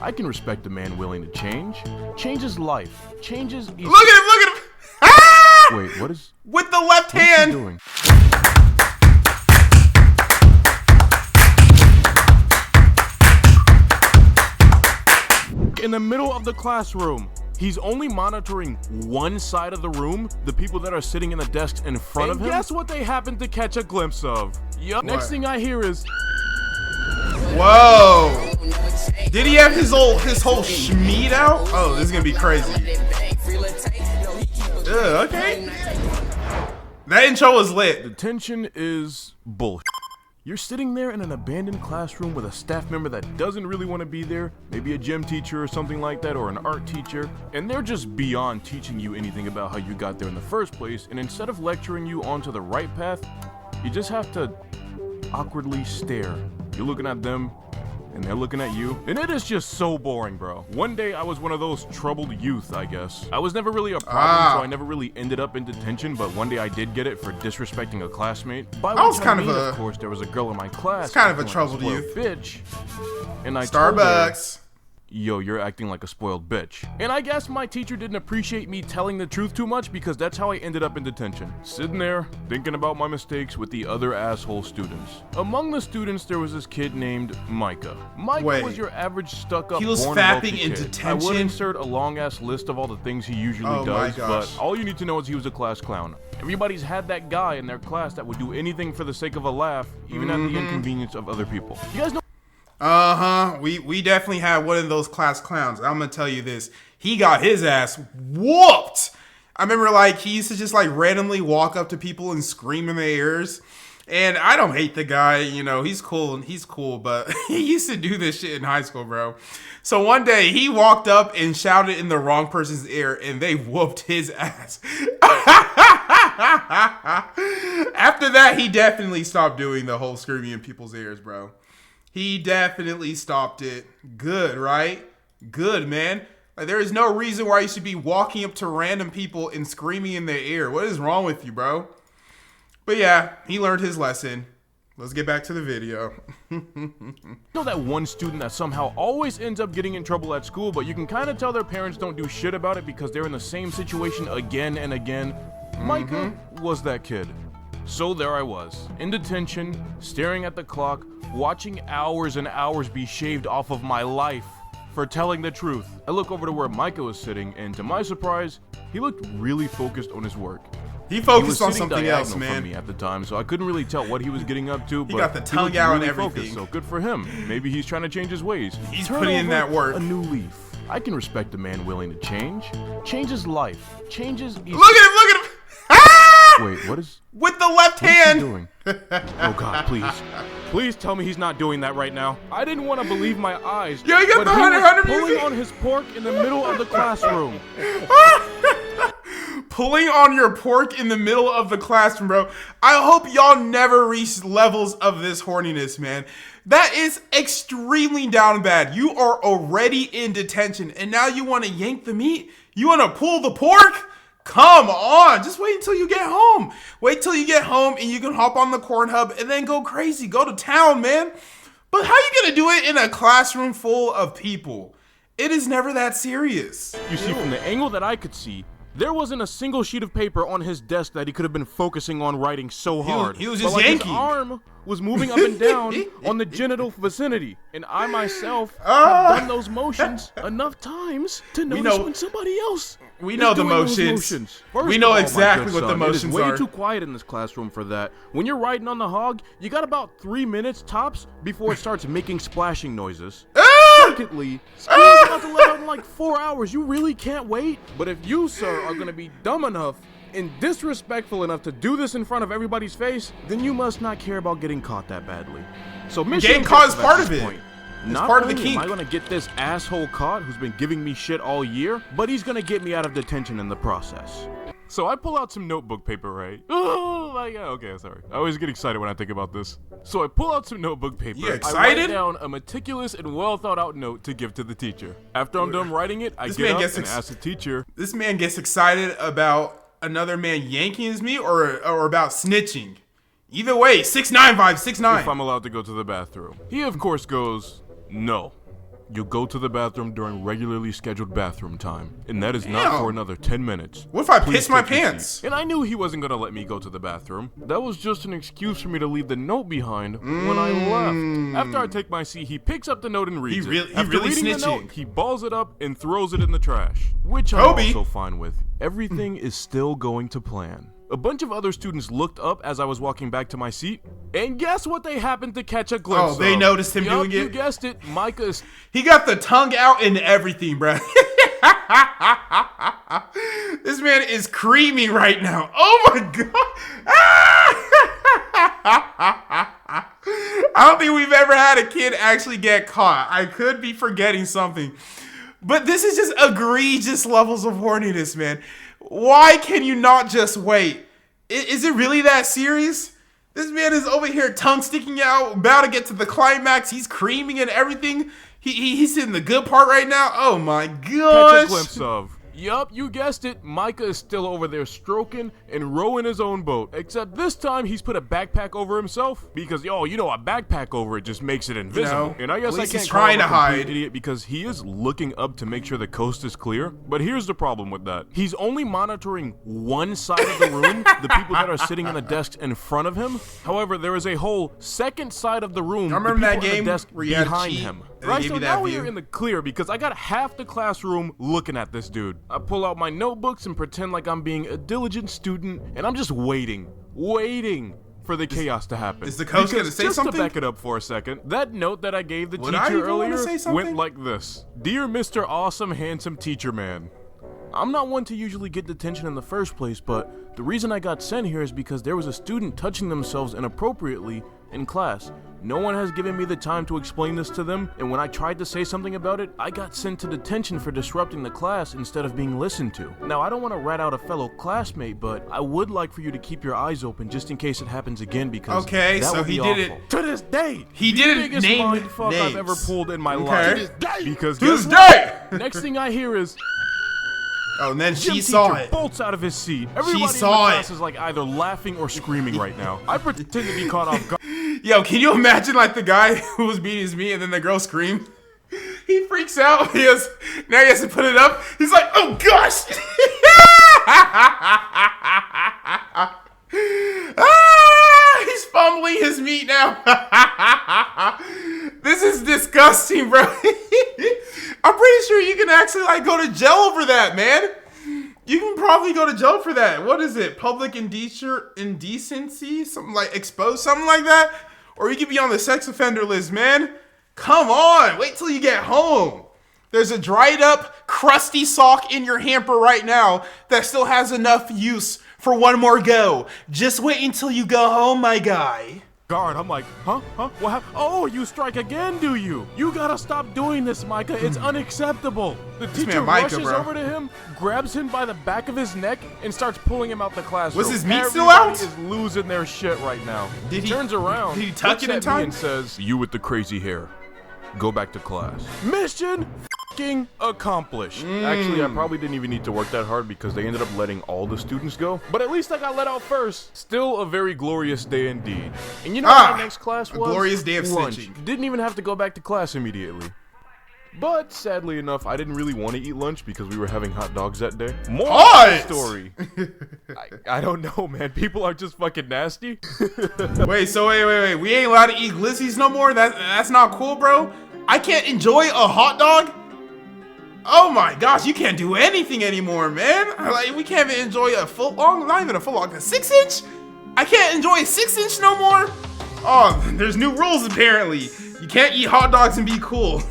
I can respect a man willing to change. Change his life. Change his... Look at him, look at him! Ah! Wait, what is... With the left hand! What is he doing? In the middle of the classroom. He's only monitoring one side of the room, the people that are sitting in the desks in front of him. Guess what they happen to catch a glimpse of? Yup. Next thing I hear is... Whoa! Did he have his whole schmeed out? Oh, this is gonna be crazy. Okay. That intro was lit. Detention is bullshit. You're sitting there in an abandoned classroom with a staff member that doesn't really want to be there, maybe a gym teacher or something like that, or an art teacher, and they're just beyond teaching you anything about how you got there in the first place, and instead of lecturing you onto the right path, you just have to awkwardly stare. You're looking at them, and they're looking at you, and it is just so boring, bro. One day I was one of those troubled youth, I guess. I was never really a problem, so I never really ended up in detention, but one day I did get it for disrespecting a classmate. By which I mean, of course, there was a girl in my class. It's kind of a troubled youth. Bitch. And I Starbucks. Told her, yo, you're acting like a spoiled bitch. And I guess my teacher didn't appreciate me telling the truth too much because that's how I ended up in detention. Sitting there, thinking about my mistakes with the other asshole students. Among the students, there was this kid named Micah. Micah was your average stuck-up He was fapping in detention? I would insert a long-ass list of all the things he usually does, but all you need to know is he was a class clown. Everybody's had that guy in their class that would do anything for the sake of a laugh, even at the inconvenience of other people. You guys know? We definitely had one of those class clowns. I'm gonna tell you this. He got his ass whooped. I remember like he used to just like randomly walk up to people and scream in their ears. And I don't hate the guy, you know, he's cool, but he used to do this shit in high school, bro. So one day he walked up and shouted in the wrong person's ear and they whooped his ass. After that, he definitely stopped doing the whole screaming in people's ears, bro. He definitely stopped it. Good, right? Good, man. Like, there is no reason why you should be walking up to random people and screaming in their ear. What is wrong with you, bro? But yeah, he learned his lesson. Let's get back to the video. You know that one student that somehow always ends up getting in trouble at school, but you can kind of tell their parents don't do shit about it because they're in the same situation again and again? Micah was that kid. So there I was, in detention, staring at the clock, watching hours and hours be shaved off of my life for telling the truth. I look over to where Micah was sitting, and to my surprise, he looked really focused on his work. He focused on something else, man. From me at the time, so I couldn't really tell what he was getting up to. He got the tongue out and everything. Focused, so good for him. Maybe he's trying to change his ways. He's putting in that work. A new leaf. I can respect a man willing to change. Change his life. Change his... Look at him! Look at him! Ah! Wait, what is... With the left hand! What is he doing? Oh God, please. Please tell me he's not doing that right now. I didn't want to believe my eyes. Yo, you got the 100 pulling music? on his pork in the middle of the classroom. Pulling on your pork in the middle of the classroom, bro. I hope y'all never reach levels of this horniness, man. That is extremely down bad. You are already in detention, and now you want to yank the meat? You want to pull the pork? Come on, just wait until you get home. Wait till you get home and you can hop on the corn hub and then go crazy. Go to town, man. But how you gonna do it in a classroom full of people? It is never that serious. You see, from the angle that I could see, there wasn't a single sheet of paper on his desk that he could have been focusing on writing so hard. He was just yanking. His arm was moving up and down on the genital vicinity. And I myself have done those motions enough times to notice when somebody else We know the motions. We know exactly what the motions are. It is way too quiet in this classroom for that. When you're riding on the hog, you got about 3 minutes tops before it starts making splashing noises. Secondly, school's about to let out in like 4 hours. You really can't wait? But if you, sir, are going to be dumb enough and disrespectful enough to do this in front of everybody's face, then you must not care about getting caught that badly. So getting caught is part of it. Not part of the only kink. am I gonna get this asshole caught who's been giving me shit all year, but he's gonna get me out of detention in the process. So I pull out some notebook paper, right? Oh my God, okay, sorry. I always get excited when I think about this. So I pull out some notebook paper. You excited? I write down a meticulous and well thought out note to give to the teacher. After I'm done writing it, I get up and ask the teacher. This man gets excited about another man yanking his meat or about snitching. Either way, 6'9" vibe, 6'9". If I'm allowed to go to the bathroom. He of course goes, no. You'll go to the bathroom during regularly scheduled bathroom time, and that is not for another 10 minutes. What if I Please piss my take your pants? seat." And I knew he wasn't gonna let me go to the bathroom. That was just an excuse for me to leave the note behind when I left. After I take my seat, he picks up the note and reads it. After really reading the snitching. note, he balls it up and throws it in the trash, which I'm Kobe. also fine with. Everything is still going to plan. A bunch of other students looked up as I was walking back to my seat, and guess what they happened to catch a glimpse of? Oh, they noticed him doing You it? guessed it, Micah is... He got the tongue out and everything, bro. This man is creaming right now. Oh my god. I don't think we've ever had a kid actually get caught. I could be forgetting something. But this is just egregious levels of horniness, man. Why can you not just wait? Is it really that serious? This man is over here, tongue sticking out, about to get to the climax. He's creaming and everything. He's in the good part right now. Oh my gosh. Catch a glimpse of. Yup, you guessed it. Micah is still over there stroking and rowing his own boat. Except this time he's put a backpack over himself because, a backpack over it just makes it invisible. And I guess I can't call him a complete idiot because he is looking up to make sure the coast is clear. But here's the problem with that. He's only monitoring one side of the room, the people that are sitting on the desks in front of him. However, there is a whole second side of the room, I remember the that people game on the desk where you had to behind cheat, him. and they Right, gave so you that now view. we're in the clear because I got half the classroom looking at this dude. I pull out my notebooks and pretend like I'm being a diligent student, and I'm just waiting for the chaos to happen. Is the coach gonna say something? Just to back it up for a second, that note that I gave the Would I teacher even wanna earlier say something? went like this. Dear Mr. Awesome Handsome Teacher Man, I'm not one to usually get detention in the first place, but the reason I got sent here is because there was a student touching themselves inappropriately in class. No one has given me the time to explain this to them, and when I tried to say something about it, I got sent to detention for disrupting the class instead of being listened to. Now, I don't want to rat out a fellow classmate, but I would like for you to keep your eyes open just in case it happens again because that so would he be did awful. it. To this day, He the didn't biggest name mindfuck I've names. ever pulled in my Okay. life. To this day. Because To this guess what? day. Next thing I hear is Oh, and then gym she saw teacher it. bolts out of his seat. Everybody in the saw class it. is like either laughing or screaming right now. I pretend to be caught off guard. Yo, can you imagine like the guy who was beating his meat and then the girl screamed? He freaks out. Now he has to put it up. He's like, oh gosh. He's fumbling his meat now. This is disgusting, bro. I'm pretty sure you can actually like go to jail over that, man. You can probably go to jail for that. What is it? Public indecency? Something like exposed, something like that? Or you could be on the sex offender list, man. Come on, wait till you get home. There's a dried up, crusty sock in your hamper right now that still has enough use for one more go. Just wait until you go home, my guy. I'm like, huh? What happened? Oh, you strike again, do you? You gotta stop doing this, Micah. It's unacceptable. The teacher Micah, rushes over to him, grabs him by the back of his neck, and starts pulling him out the classroom. Was his meat still out? Everybody is losing their shit right now. Did he turns around, Did he tuck looks it in at me time? and says, "You with the crazy hair, go back to class." Mission fucking accomplished. Actually, I probably didn't even need to work that hard because they ended up letting all the students go. But at least I got let out first. Still a very glorious day indeed. And you know what my next class was? A glorious day of lunch. snitching. Didn't even have to go back to class immediately. But sadly enough, I didn't really want to eat lunch because we were having hot dogs that day. More story. I don't know, man. People are just fucking nasty. Wait. We ain't allowed to eat glizzies no more? That's not cool, bro? I can't enjoy a hot dog? Oh my gosh, you can't do anything anymore, man. Like, we can't even enjoy a foot long, not even a foot long, a 6-inch? I can't enjoy a 6-inch no more? Oh, there's new rules apparently. You can't eat hot dogs and be cool.